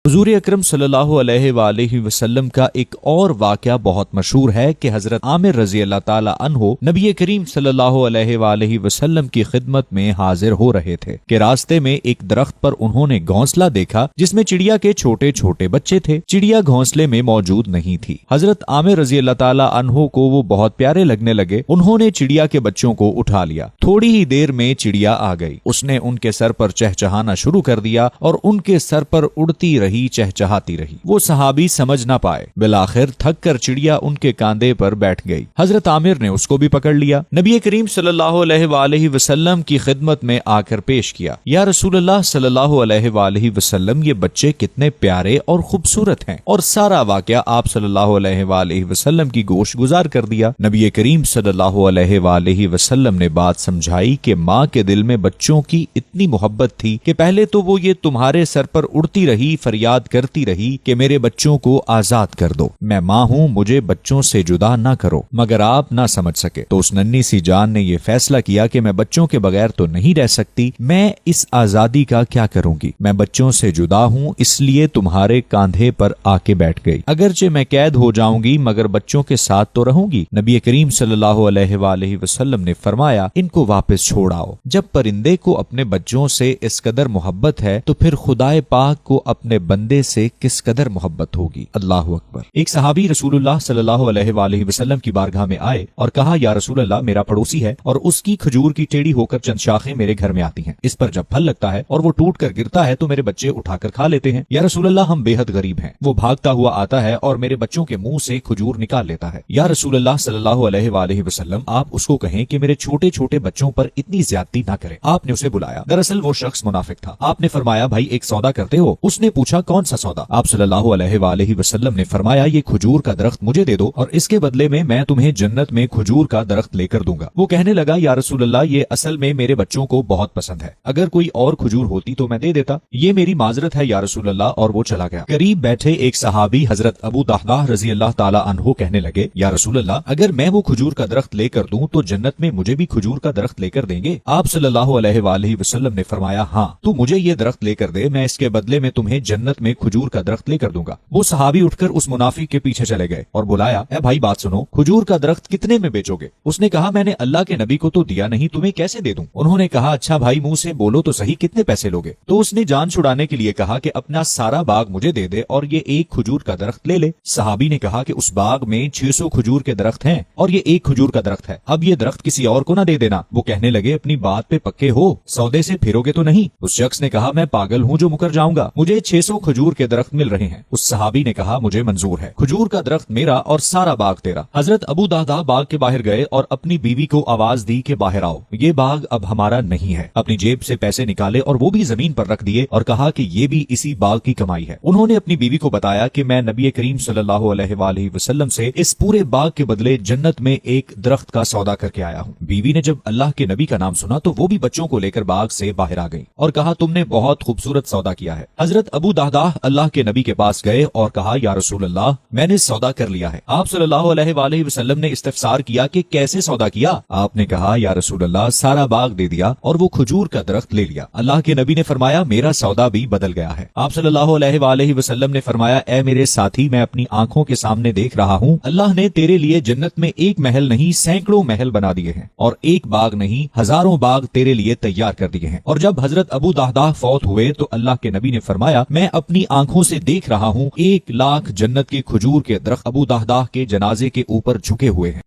حضور اکرم صلی اللہ علیہ وآلہ وسلم کا ایک اور واقعہ بہت مشہور ہے کہ حضرت عامر رضی اللہ تعالی عنہ نبی کریم صلی اللہ علیہ وآلہ وسلم کی خدمت میں حاضر ہو رہے تھے کہ راستے میں ایک درخت پر انہوں نے گھونسلہ دیکھا جس میں چڑیا کے چھوٹے چھوٹے بچے تھے۔ چڑیا گھونسلے میں موجود نہیں تھی۔ حضرت عامر رضی اللہ تعالی عنہ کو وہ بہت پیارے لگنے لگے۔ انہوں نے چڑیا کے بچوں کو اٹھا لیا۔ تھوڑی ہی دیر میں چڑیا آ گئی۔ اس نے ان کے سر پر چہچہانا شروع کر دیا اور ان کے سر پر اڑتی رہی، چہچہاتی رہی۔ وہ صحابی سمجھ نہ پائے۔ بالآخر تھک کر چڑیا ان کے کاندھے پر بیٹھ گئی۔ حضرت عامر نے اس کو بھی پکڑ لیا، نبی کریم صلی اللہ علیہ وآلہ وسلم کی خدمت میں آ کر پیش کیا۔ یا رسول اللہ صلی اللہ علیہ وآلہ وسلم، یہ بچے کتنے پیارے اور خوبصورت ہیں، اور سارا واقعہ آپ صلی اللہ علیہ وآلہ وسلم کی گوش گزار کر دیا۔ نبی کریم صلی اللہ علیہ وآلہ وسلم نے بات سمجھائی کہ ماں کے دل میں بچوں کی اتنی محبت تھی کہ پہلے تو وہ یہ تمہارے سر پر اڑتی رہی، فریاد کرتی رہی کہ میرے بچوں کو آزاد کر دو، میں ماں ہوں، مجھے بچوں سے جدا نہ کرو، مگر آپ نہ سمجھ سکے تو اس ننھی سی جان نے یہ فیصلہ کیا کہ میں بچوں کے بغیر تو نہیں رہ سکتی، میں اس آزادی کا کیا کروں گی، میں بچوں سے جدا ہوں، اس لیے تمہارے کاندھے پر آ کے بیٹھ گئی، اگرچہ میں قید ہو جاؤں گی مگر بچوں کے ساتھ تو رہوں گی۔ نبی کریم صلی اللہ علیہ وآلہ وسلم نے فرمایا، ان کو واپس چھوڑ آؤ۔ جب پرندے کو اپنے بچوں سے اس قدر محبت ہے تو پھر خدائے پاک کو اپنے بندے سے کس قدر محبت ہوگی۔ اللہ اکبر۔ ایک صحابی رسول اللہ صلی اللہ علیہ وآلہ وسلم کی بارگاہ میں آئے اور کہا، یا رسول اللہ، میرا پڑوسی ہے اور اس کی کھجور کی ٹیڑھی ہو کر چند شاخیں میرے گھر میں آتی ہیں، اس پر جب پھل لگتا ہے اور وہ ٹوٹ کر گرتا ہے تو میرے بچے اٹھا کر کھا لیتے ہیں۔ یا رسول اللہ، ہم بے حد غریب ہیں، وہ بھاگتا ہوا آتا ہے اور میرے بچوں کے منہ سے کھجور نکال لیتا ہے۔ یا رسول اللہ صلی اللہ علیہ وآلہ وسلم، آپ اس کو کہیں کہ میرے چھوٹے چھوٹے بچوں پر اتنی زیادتی نہ کرے۔ آپ نے اسے بلایا، دراصل وہ شخص منافق تھا۔ آپ نے فرمایا، بھائی ایک سودا کرتے ہو؟ اس نے پوچھا، کون سا سودا؟ آپ صلی اللہ علیہ وآلہ وسلم نے فرمایا، یہ کھجور کا درخت مجھے دے دو اور اس کے بدلے میں تمہیں جنت میں کھجور کا درخت لے کر دوں گا۔ وہ کہنے لگا، یا رسول اللہ، یہ اصل میں میرے بچوں کو بہت پسند ہے، اگر کوئی اور کھجور ہوتی تو میں دے دیتا، یہ میری معذرت ہے یا رسول اللہ، اور وہ چلا گیا۔ قریب بیٹھے ایک صحابی حضرت ابو دحداح رضی اللہ تعالی عنہ کہنے لگے، یا رسول اللہ، اگر میں وہ کھجور کا درخت لے کر دوں تو جنت میں مجھے بھی کھجور کا درخت لے کر دیں گے؟ آپ صلی اللہ علیہ وآلہ وسلم نے فرمایا، ہاں، تو مجھے یہ درخت لے کر دے، میں اس کے بدلے میں تمہیں جنت میں کھجور کا درخت لے کر دوں گا۔ وہ صحابی اٹھ کر اس منافق کے پیچھے چلے گئے اور بلایا، اے بھائی بات سنو، کھجور کا درخت کتنے میں بیچو گے؟ اس نے کہا، میں نے اللہ کے نبی کو تو دیا نہیں، تمہیں کیسے دے دوں؟ انہوں نے کہا، اچھا بھائی منہ سے بولو تو صحیح، کتنے پیسے لوگے؟ تو اس نے جان چھڑانے کے لیے کہا کہ اپنا سارا باغ مجھے دے دے اور یہ ایک کھجور کا درخت لے لے۔ صحابی نے کہا کہ اس باغ میں 600 کھجور کے درخت ہیں اور یہ ایک کھجور کا درخت ہے، اب یہ درخت کسی اور کو نہ دے دینا۔ وہ کہنے لگے، اپنی بات پہ پکے ہو، سودے سے پھرو گے تو نہیں؟ اس شخص نے کہا، میں پاگل ہوں جو مکر جاؤں گا، مجھے 600 کھجور کے درخت مل رہے ہیں۔ اس صحابی نے کہا، مجھے منظور ہے، کھجور کا درخت میرا اور سارا باغ تیرا۔ حضرت ابو دحداح باغ کے باہر گئے اور اپنی بیوی کو آواز دی کہ باہر آؤ، یہ باغ اب ہمارا نہیں ہے۔ اپنی جیب سے پیسے نکالے اور وہ بھی زمین پر رکھ دیے اور کہا کہ یہ بھی اسی باغ کی کمائی ہے۔ انہوں نے اپنی بیوی کو بتایا کہ میں نبی کریم صلی اللہ علیہ وآلہ وسلم سے اس پورے باغ کے بدلے جنت میں ایک درخت کا سودا کر کے آیا ہوں۔ بیوی نے جب اللہ کے نبی کا نام سنا تو وہ بھی بچوں کو لے کر باغ سے باہر آ گئی اور کہا، تم نے بہت خوبصورت سودا کیا ہے۔ حضرت ابو دحداح اللہ کے نبی کے پاس گئے اور کہا، یا رسول اللہ، میں نے سودا کر لیا ہے۔ آپ صلی اللہ علیہ وآلہ وسلم نے استفسار کیا کہ کیسے سودا کیا؟ آپ نے کہا، یا رسول اللہ، سارا باغ دے دیا اور وہ کھجور کا درخت لے لیا۔ اللہ کے نبی نے فرمایا، میرا سودا بھی بدل گیا ہے۔ آپ صلی اللہ علیہ وآلہ وسلم نے فرمایا، اے میرے ساتھی، میں اپنی آنکھوں کے سامنے دیکھ رہا ہوں، اللہ نے تیرے لیے جنت میں ایک محل نہیں سینکڑوں محل بنا دیے ہیں، اور ایک باغ نہیں ہزاروں باغ تیرے لیے تیار کر دیے ہیں۔ اور جب حضرت ابو دحداح فوت ہوئے تو اللہ کے نبی نے فرمایا، میں اپنی آنکھوں سے دیکھ رہا ہوں 1,00,000 جنت کے کھجور کے درخت ابو دحداح کے جنازے کے اوپر جھکے ہوئے ہیں۔